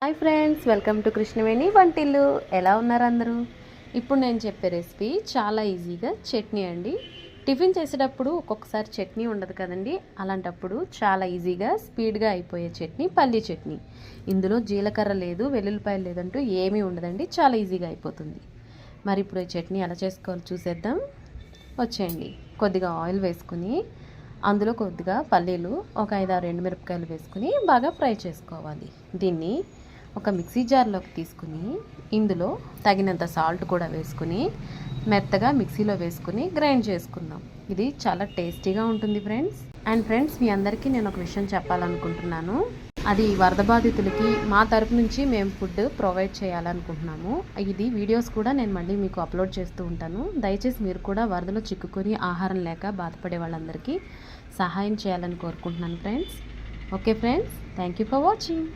Hi friends, welcome to Krishnaveni Vantillu. ఎలా ఉన్నారు అందరూ? ఇప్పుడు నేను చెప్పే రెసిపీ చాలా ఈజీగా చట్నీ అండి. టిఫిన్ చేసేటప్పుడు ఒక్కొక్కసారి చట్నీ ఉండదు కదండి, అలాంటప్పుడు చాలా ఈజీగా స్పీడ్గా అయిపోయే చట్నీ పల్లీ చట్నీ. ఇందులో జీలకర్ర లేదు, వెల్లుల్లిపాయలు లేదంటూ ఏమీ ఉండదండి, చాలా ఈజీగా అయిపోతుంది. మరి ఇప్పుడు ఈ చట్నీ ఎలా చేసుకోవాలో చూసేద్దాం, వచ్చేయండి. కొద్దిగా ఆయిల్ వేసుకుని అందులో కొద్దిగా పల్లీలు, ఒక 5-6 ఎండుమిరపకాయలు వేసుకుని బాగా ఫ్రై చేసుకోవాలి. దీన్ని ఒక మిక్సీ జార్లోకి తీసుకుని ఇందులో తగినంత సాల్ట్ కూడా వేసుకుని మెత్తగా మిక్సీలో వేసుకుని గ్రైండ్ చేసుకుందాం. ఇది చాలా టేస్టీగా ఉంటుంది ఫ్రెండ్స్. అండ్ ఫ్రెండ్స్, మీ అందరికీ నేను ఒక విషయం చెప్పాలనుకుంటున్నాను. అది వరద బాధితులకి మా తరపు నుంచి మేము ఫుడ్ ప్రొవైడ్ చేయాలనుకుంటున్నాము. ఇది వీడియోస్ కూడా నేను మళ్ళీ మీకు అప్లోడ్ చేస్తూ ఉంటాను. దయచేసి మీరు కూడా వరదలో చిక్కుకొని ఆహారం లేక బాధపడే వాళ్ళందరికీ సహాయం చేయాలని కోరుకుంటున్నాను friends. Okay friends, thank you for watching.